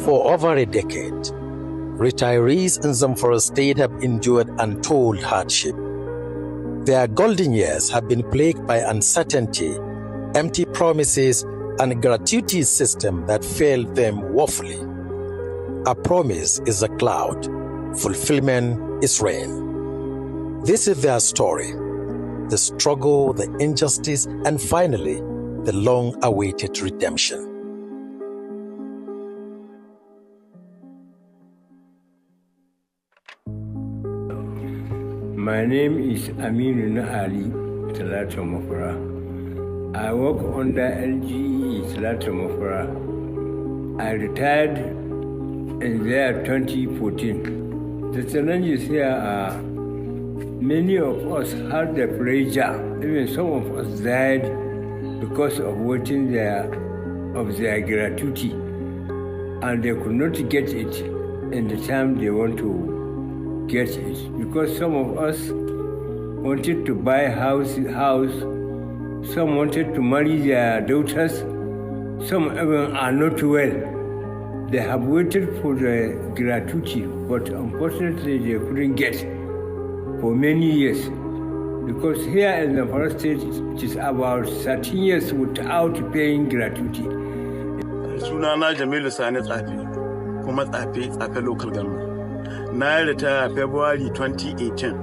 For over a decade, retirees in Zamfara State have endured untold hardship. Their golden years have been plagued by uncertainty, empty promises, and a gratuity system that failed them woefully. A promise is a cloud, fulfillment is rain. This is their story, the struggle, the injustice, and finally, the long-awaited redemption. My name is Aminu Ali Talata Mafara. I work under LGE Talata Mafara. I retired in the year 2014. The challenges here are many of us had the pressure. Even some of us died because of waiting their gratuity, and they could not get it in the time they want to get it, because some of us wanted to buy house, some wanted to marry their daughters, some even are not well. They have waited for the gratuity, but unfortunately they couldn't get for many years, because here in the Zamfara State it is about 13 years without paying gratuity. Sunana Jamilu Sani Tsafi, kuma Tsafe local government. Na ritaya February 2018.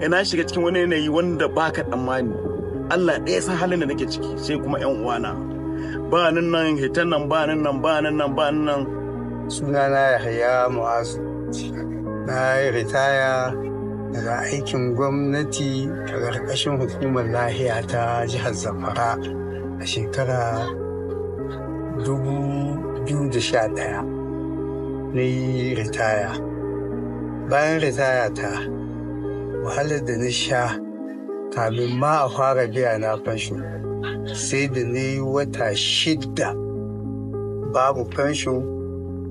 Ina shiga cikin wani yanayi wanda baka tsammani. Allah ɗaya san halin da nake ciki, sai kuma ƴan uwana. Ba nan hitan nan ba nan. Sunana Yahaya Mu'azu. Na ritaya daga aikin gwamnati a ƙarƙashin hukumar lahiya ta jihar Zamfara a shekara 2011. Na yi ritaya. Bayan ritaya ta, wahalar da na sha kamin ma a fara biya na fansho, sai da na yi wata 6 babu fansho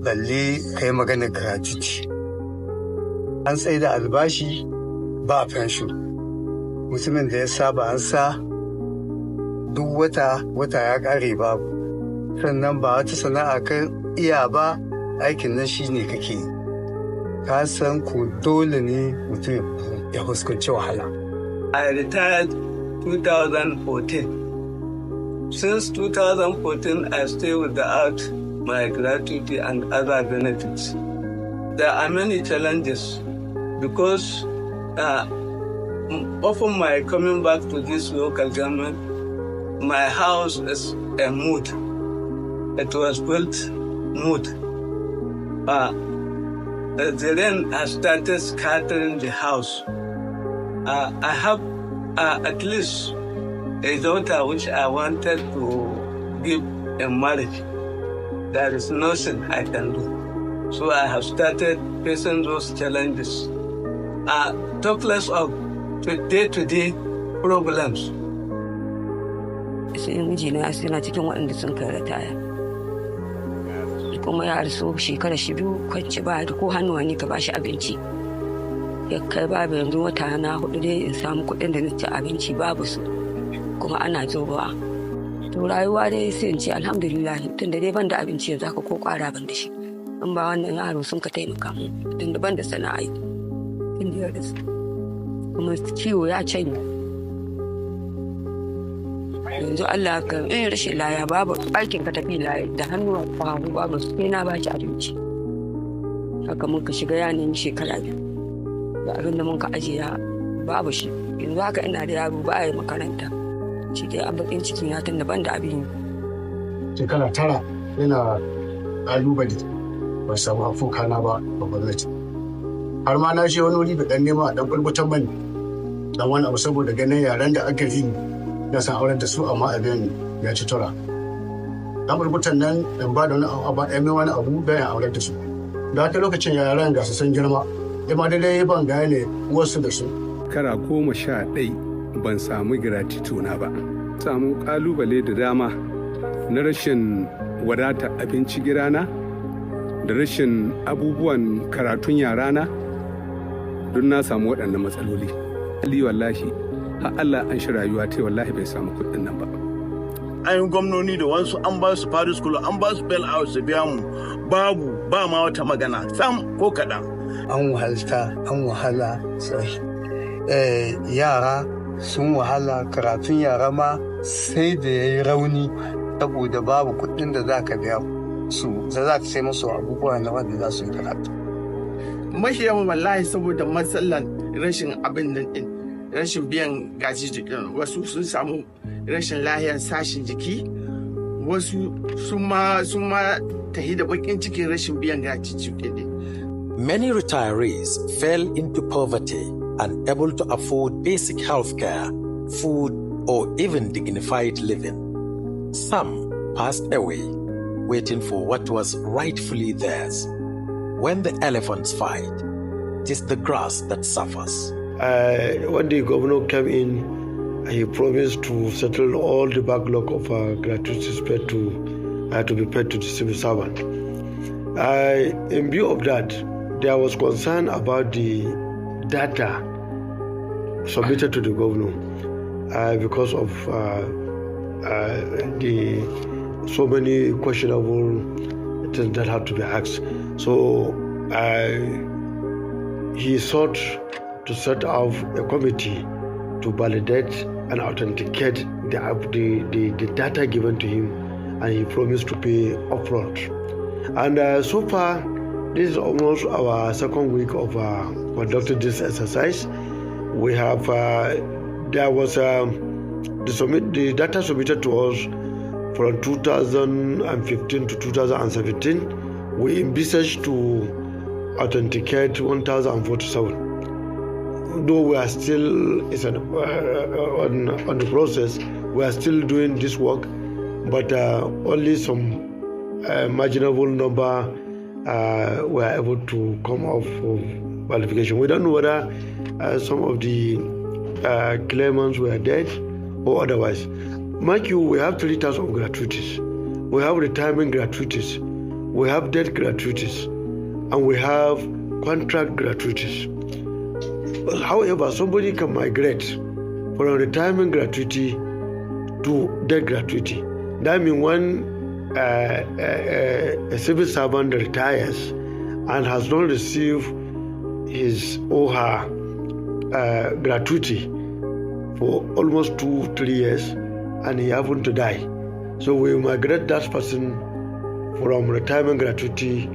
balle kai magana gratuity. An tsaye da albashi ba fansho. Mutumin da ya saba an sa duk wata ya ƙare babu. Sannan ba wata sana'a ka iya ba, aikin nan shi ne kake yi. Ka san ku dole ne mutum ya fuskanci wahala. I retired 2014. Since 2014, I stay without my gratuity and other benefits. There are many challenges because often my coming back to this local government, my house is a mood. It was built mood. The rain has started scattering the house. I have at least a daughter which I wanted to give in marriage. There is nothing I can do. So I have started facing those challenges. Talk less of day-to-day problems. Sai mijina suna cikin waɗanda sun kai ritaya. Kuma ya rasu shekara 2 kwanci ba da ko hannuwa ne ka bashi abinci. Ya kai babu yanzu wata na 4 dai in samu kuɗin da na ci abinci babu su. Kuma ana zobawa. To rayuwa dai sai in ce alhamdulillah tunda dai ban da abinci yanzu haka ko kwara ban da shi. In ba wannan yaro sun ka taimaka mu tunda ban da sana'a. Tunda ya rasu. Kuma ciwo ya canye. Yanzu Allah ka in rashin laya babu aikin ka tafi laya da hannuwa kwahu babu sai na baki abinci. Haka mun ka shiga ya nemi shekara 2. Da abin da mun ka ajiya babu shi. Yanzu haka ina da yaro ba ya makaranta. Shi dai bakin ciki na tun daban da abin. Shekara 9 yana ƙalubale ban samu afokana ba gwamnati. Har ma na je wani wuri da ɗan nema a ɗan bulbutan mani dan wani abu saboda ganin yaran da aka yi na san auren da su amma abin ya ci tura. Dan bulbutan nan in ba da wani abu da ya auren da su. Da haka lokacin yaran ga su sun girma. Ima dai ban gane wasu da su. Kara 11 ban samu gratitude na ba. Samu kalubale da dama na rashin wadata abinci gidana da rashin abubuwan karatun yarana don na samu waɗannan matsaloli. Ali wallahi har Allah an shi rayuwa ta wallahi bai samu kuɗin nan ba. an yi gwamnoni da wasu an ba su Paris School an ba su bail out su biya mu babu ba ma wata magana sam ko kaɗan. An wahala sai yara sun wahala, karatun yara ma sai da ya yi rauni saboda babu kuɗin da za ka biya su da za ka sai musu abubuwa na wanda za su yi karatu. Mashi yawan wallahi saboda matsalan rashin abin nan din, rashin biyan gaji jikin, wasu sun samu rashin lahiyar sashin jiki, wasu sun ma tahi da bakin cikin rashin biyan gaji jikin din. Many retirees fell into poverty, unable to afford basic health care, food, or even dignified living. Some passed away, waiting for what was rightfully theirs. When the elephants fight, it is the grass that suffers. When the governor came in, he promised to settle all the backlog of gratuities paid to be paid to the civil servant. In view of that, there was concern about the data submitted to the governor because of the so many questionable things that had to be asked. So he sought to set up a committee to validate and authenticate the data given to him, and he promised to pay upfront. And so far, this is almost our second week of conducting this exercise. We have there was the data submitted to us from 2015 to 2017. We envisaged to authenticate 1,047. Though we are still on the process, we are still doing this work, but only some marginal number were able to come off of qualification. We don't know whether some of the claimants were dead or otherwise. Mind you, we have 3 types of gratuities. We have retirement gratuities, we have death gratuities, and we have contract gratuities. However, somebody can migrate from retirement gratuity to death gratuity. That means when a civil servant retires and has not received his or her gratuity for almost 2-3 years and he happened to die. So we migrate that person from retirement gratuity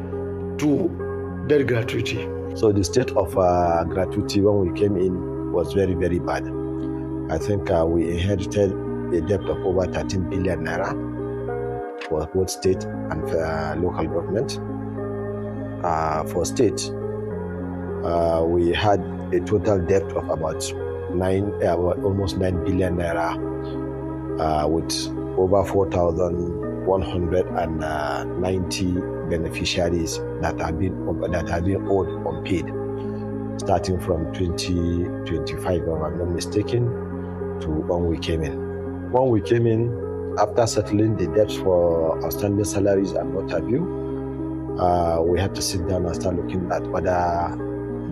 to death gratuity. So the state of gratuity when we came in was very, very bad. I think we inherited a debt of over 13 billion naira for both state and local government. For state, we had a total debt of about almost 9 billion naira, with over 4,190 beneficiaries that have been owed unpaid, starting from 2025, if I'm not mistaken, to when we came in. When we came in, after settling the debts for outstanding salaries and what have you, we had to sit down and start looking at other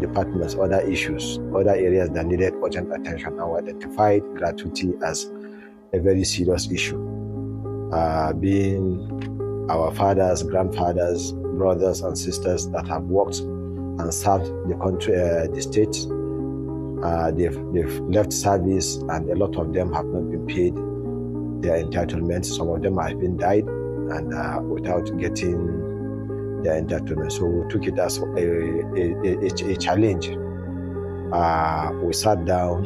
departments, other issues, other areas that needed urgent attention, and we identified gratuity as a very serious issue. Being our fathers, grandfathers, brothers and sisters that have worked and served the country, the state, they've left service, and a lot of them have not been paid their entitlements. Some of them have been died and without getting their entitlement. So we took it as a challenge. We sat down,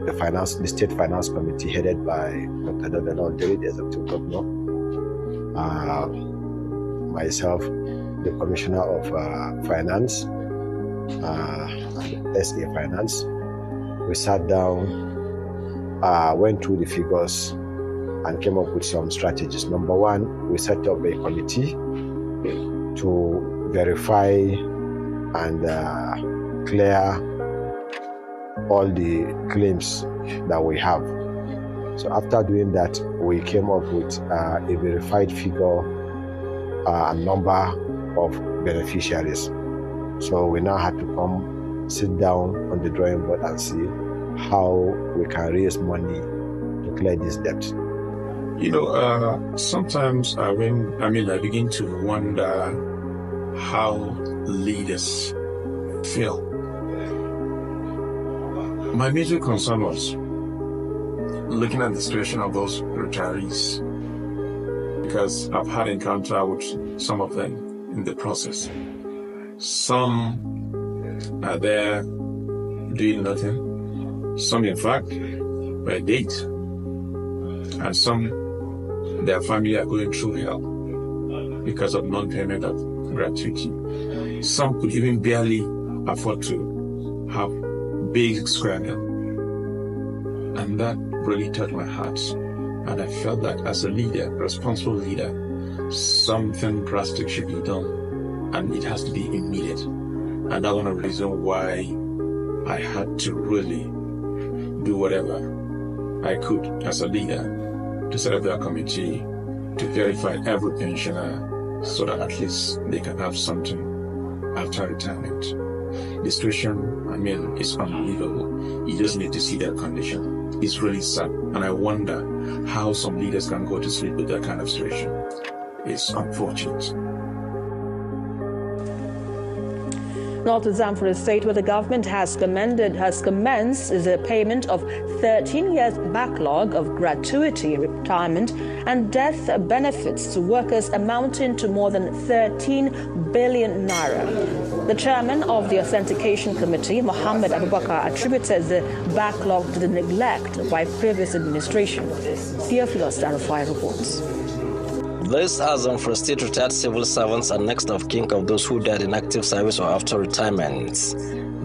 the State Finance Committee headed by Dr. Dodonald Derry, the Executive Governor, myself, the Commissioner of Finance, and SA Finance. We sat down, went through the figures, and came up with some strategies. Number one, we set up a committee to verify and clear all the claims that we have. So after doing that, we came up with a verified figure and number of beneficiaries. So we now had to come sit down on the drawing board and see how we can raise money to clear this debt. Sometimes I begin to wonder how leaders feel. My major concern was looking at the situation of those retirees, because I've had encounter with some of them in the process. Some are there doing nothing. Some, in fact, were date. And some, their family are going through hell because of non-payment of gratuity. Some could even barely afford to have big square meal. And that really touched my heart. And I felt that as a leader, a responsible leader, something drastic should be done. And it has to be immediate. And that's one of the reasons why I had to really do whatever I could as a leader to set up that committee to verify every pensioner so that at least they can have something after retirement. The situation, is unbelievable. You just need to see their condition. It's really sad. And I wonder how some leaders can go to sleep with that kind of situation. It's unfortunate. North Zamfara State, where the government has commenced the payment of 13 years backlog of gratuity, retirement and death benefits to workers amounting to more than 13 billion naira. The chairman of the Authentication Committee, Mohammed Abubakar, attributed the backlog to the neglect by previous administration. Theophilus Darufai reports. These are Zamfara State retired civil servants and next of kin of those who died in active service or after retirement.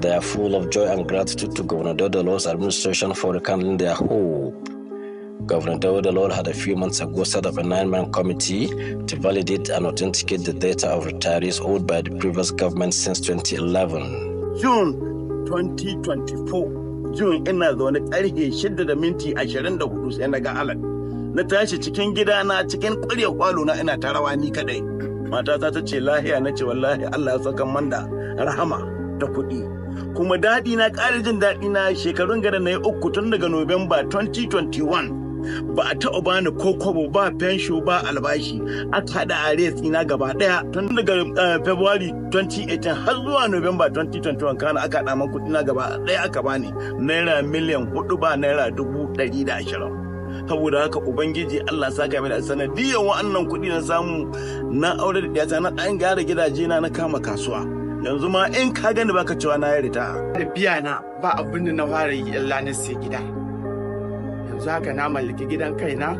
They are full of joy and gratitude to Governor Dodolo's administration for rekindling their hope. Governor Dodolo had a few months ago set up a 9-man committee to validate and authenticate the data of retirees owed by the previous government since 2011. June 2024, June ina zaune ƙarfe 6:24 sai na ga alat. Na tashi cikin gidana cikin ƙwarya kwalo na ina ta rawa ni kadai. Matata ta ce lahiya, na ce wallahi Allah ya saka man da rahama ta kuɗi. Kuma daɗi na ƙara jin daɗi na shekarun gada na yi 3 tun daga Nuwamba 2021. Ba a taɓa bani ko kwabo ba fensho ba albashi, aka haɗa arrears ina gaba ɗaya tun daga February 2018 har zuwa November 2021 kana aka haɗa man kuɗi na gaba ɗaya aka bani naira miliyan 4 ba naira 120. Saboda haka Ubangiji Allah saka mai da sanadiyan wa'annan kuɗi na samu na aure da ɗiyata na ɗan gyara gidaje na kama kasuwa. Yanzu ma in ka gani baka cewa na yi rita. Da biya na ba abin da na fara yi illa na sai gida. Yanzu haka na mallaki gidan kaina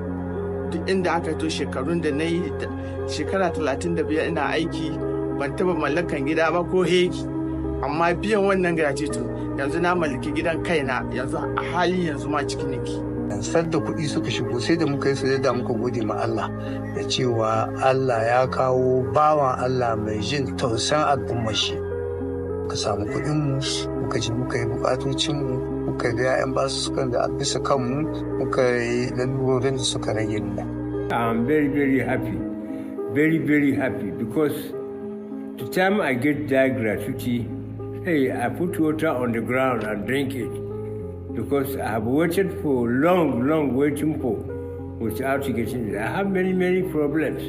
duk inda aka to shekarun da na yi shekara 35 ina aiki ban taba mallakan gida ba ko hegi. Amma biyan wannan gratuity yanzu na mallaki gidan kaina yanzu a hali yanzu ma cikin niki. Sadda kuɗi suka shigo sai da muka yi sujada muka gode ma Allah da cewa Allah ya kawo bawan Allah mai jin tausan al'ummar shi. Muka samu kuɗin muka je muka yi bukatocin mu, muka ga 'ya'yan basu sukan da bisa kanmu, muka yi lalurorin da suka rage mu. I'm very, very happy. Very, very happy because the time I get that gratuity, hey, I put water on the ground and drink it. Because I have waited for long waiting for without getting it. I have many problems,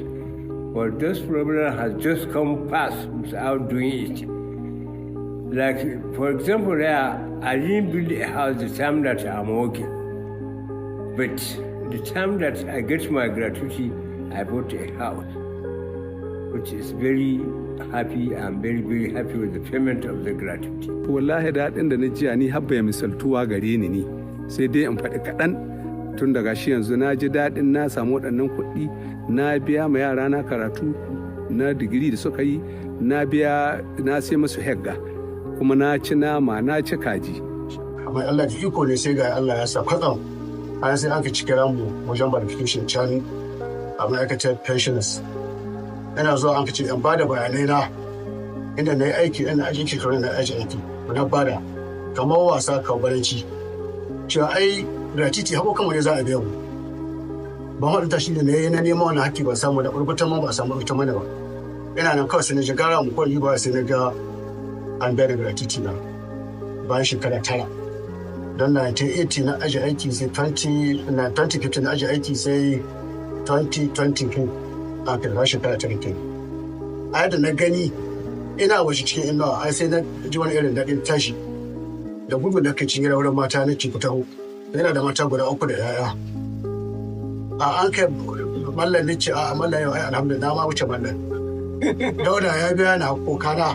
but this problem has just come past without doing it. Like, for example, I didn't build a house the time that I'm working, but the time that I get my gratuity, I bought a house, which is very happy. I'm very, very happy with the payment of the gratuity. Wallahi daɗin da na jiya ni habba ya misaltuwa gare ni sai dai in faɗi kaɗan tun daga shi yanzu na ji daɗin na samu waɗannan kuɗi na biya ma yara na karatu na digiri da suka yi na biya na sai masu hegga kuma na ci nama na ci kaji. Amma Allah da iko ne sai ga Allah ya sa kwatsam an sai aka ci kira mu wajen verification can a ma'aikatar pensioners. Ina zuwa an kace in bada bayanai na inda na yi aiki ina ajiye shekarun na aiki na bada kamar wasa kawabaranci cewa ai gratuity hako kamar ne za a biya mu ban haɗu tashi da na yi na neman wani haƙƙi ba samu da ɓarɓatan ma ba samu ita mana ba ina nan kawai sai na jigara mu kawai ba sai na ga an biya da gratuity na bayan shekara 9 don 1980 na ajiye aiki sai 2015 na ajiye aiki sai 2022 a kan shekara 2020 a yadda na gani ina waje cikin inuwa ai sai na ji wani irin daɗin tashi da gudu da kacin gida wurin mata na ci fita yana da mata guda 3 da yaya a an kai mallan ne ce a mallan yau ai alhamdulillah ma wuce mallan dauda ya biya na kokana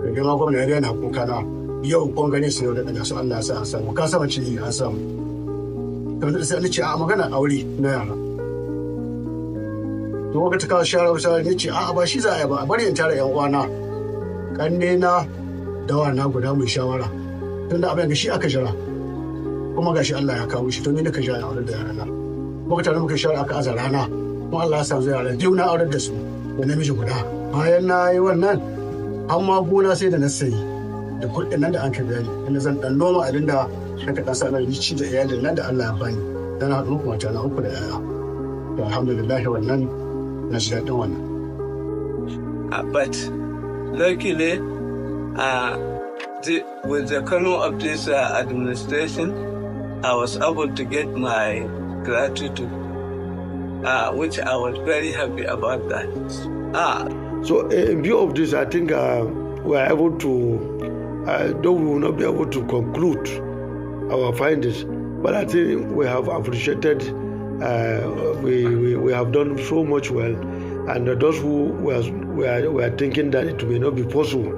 da gama gwamna ya biya na kokana yau kun gane su yau da daga su Allah ya sa a samu ka sama ci a samu kamar da sai Allah ce a magana aure na yara to waka ta kawo shawara ne ce a ba shi za a yi ba a bari in tara yan uwana kanne na da wana guda mai shawara tunda abin ga shi aka jira kuma gashi Allah ya kawo shi to ni naka jira aure da yara na muka tare muka shawara aka aza rana kuma Allah ya sa zai yara biyu na aure da su da namiji guda bayan na yi wannan amma gona sai da na sayi da kuɗin nan da an ka bayani inda zan dan noma abin da aka dan sa nan ci da iyalin nan da Allah ya bani dan haɗu muku mata na 3 da yaya to alhamdulillah wannan na shi daɗin wannan but luckily with the coming of this administration I was able to get my gratitude which I was very happy about that. So in view of this, I think we are able to, though we will not be able to conclude our findings, but I think we have appreciated, we have done so much well, and those who were thinking that it may not be possible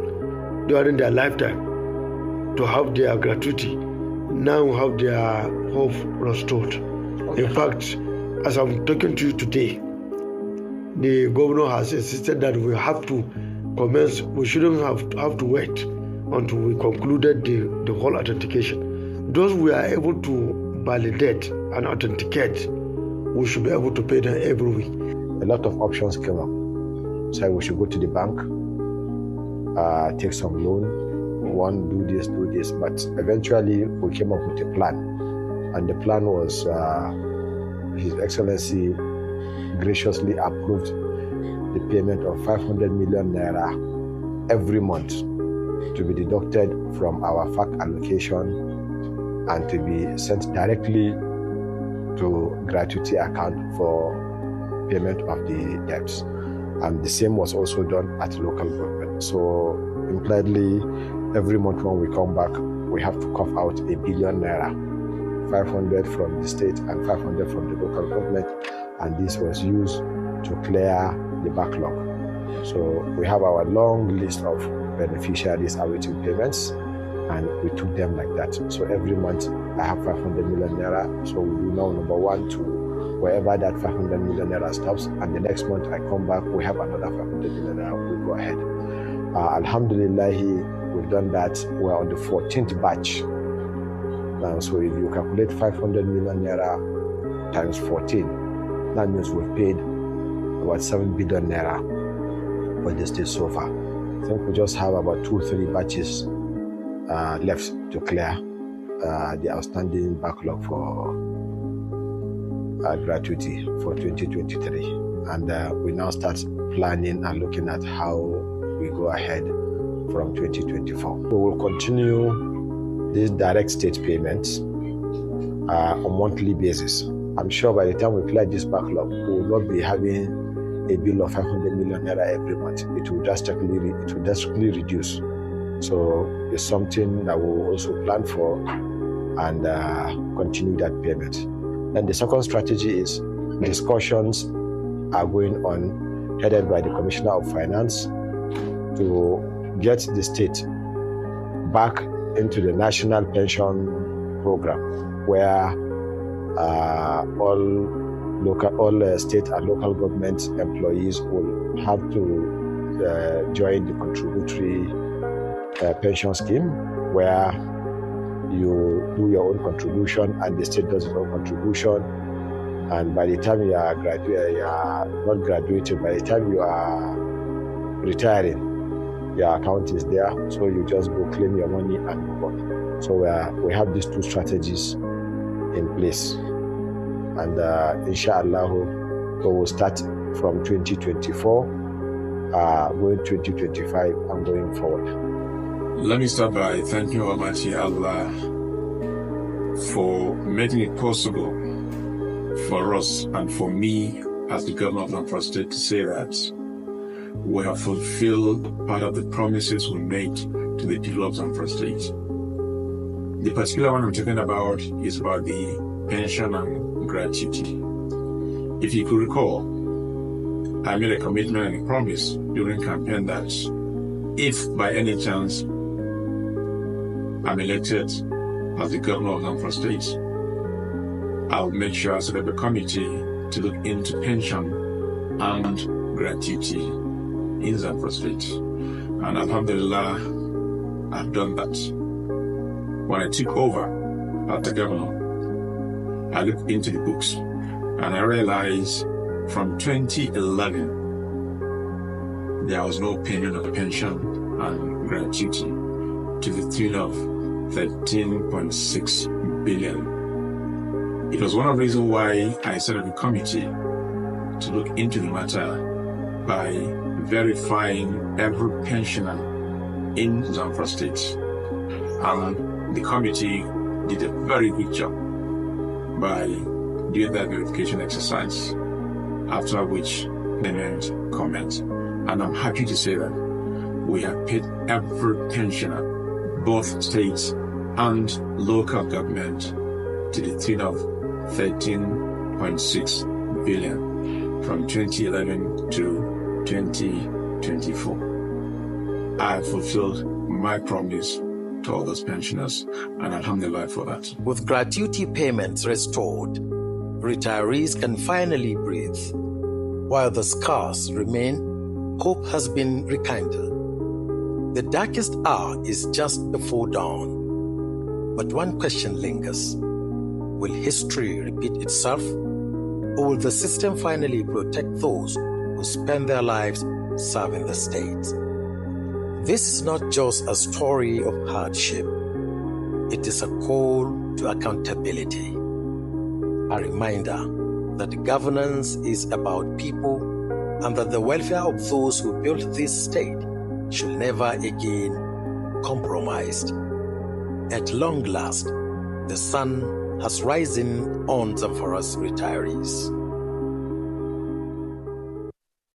during their lifetime to have their gratuity, now have their hope restored. In fact, as I'm talking to you today, the governor has insisted that we have to commence, we shouldn't have to wait until we concluded the whole authentication. Those we are able to validate and authenticate, we should be able to pay them every week. A lot of options came up. So we should go to the bank, take some loan, do this, but eventually we came up with a plan. And the plan was His Excellency graciously approved the payment of 500 million naira every month to be deducted from our FAC allocation and to be sent directly to gratuity account for payment of the debts. And the same was also done at local government. So impliedly, every month when we come back, we have to cough out 1 billion naira, 500 from the state and 500 from the local government, and this was used to clear the backlog. So we have our long list of beneficiaries awaiting payments, and we took them like that. So every month I have 500 million naira. So we do now number 1 to wherever that 500 million naira stops, and the next month I come back, we have another 500 million naira. We go ahead. Alhamdulillah, we've done that. We're on the 14th batch now. So if you calculate 500 million naira times 14, that means we've paid about 7 billion naira for the state so far. I think we just have about 2 or 3 batches left to clear the outstanding backlog for gratuity for 2023. And we now start planning and looking at how we go ahead from 2024. We will continue these direct state payments on a monthly basis. I'm sure by the time we clear this backlog, we will not be having a bill of 500 million naira every month. It will drastically reduce. So it's something that we will also plan for and continue that payment. Then the second strategy is discussions are going on, headed by the Commissioner of Finance, to get the state back into the national pension program, where all state and local government employees will have to join the contributory pension scheme, where you do your own contribution and the state does its own contribution. And by the time you are not graduated, by the time you are retiring, your account is there, so you just go claim your money and move on. So we have these 2 strategies in place, and inshallah we will start from 2024, going 2025 and going forward. Let me start by thanking Almighty Allah for making it possible for us and for me as the governor of Zamfara State to say that we have fulfilled part of the promises we made to the people of Zamfara State. The particular one I'm talking about is about the pension and gratuity. If you could recall, I made a commitment and a promise during campaign that if by any chance I'm elected as the governor of Zamfara State, I'll make sure I set up a committee to look into pension and gratuity in Zamfara State. And Alhamdulillah, I've done that. When I took over as the governor, I looked into the books and I realized from 2011, there was no payment of pension and gratuity to the tune of 13.6 billion. It was one of the reasons why I set up a committee to look into the matter by verifying every pensioner in Zamfara State. And the committee did a very good job by doing that verification exercise, after which they made comment. And I'm happy to say that we have paid every pensioner, both states and local government, to the tune of 13.6 billion from 2011 to 2024. I have fulfilled my promise to all those pensioners, and alhamdulillah for that. With gratuity payments restored, retirees can finally breathe. While the scars remain, hope has been rekindled. The darkest hour is just before dawn. But one question lingers. Will history repeat itself? Or will the system finally protect those who spend their lives serving the state? This is not just a story of hardship. It is a call to accountability. A reminder that governance is about people and that the welfare of those who built this state should never again be compromised. At long last, the sun has risen on Zamfara's retirees.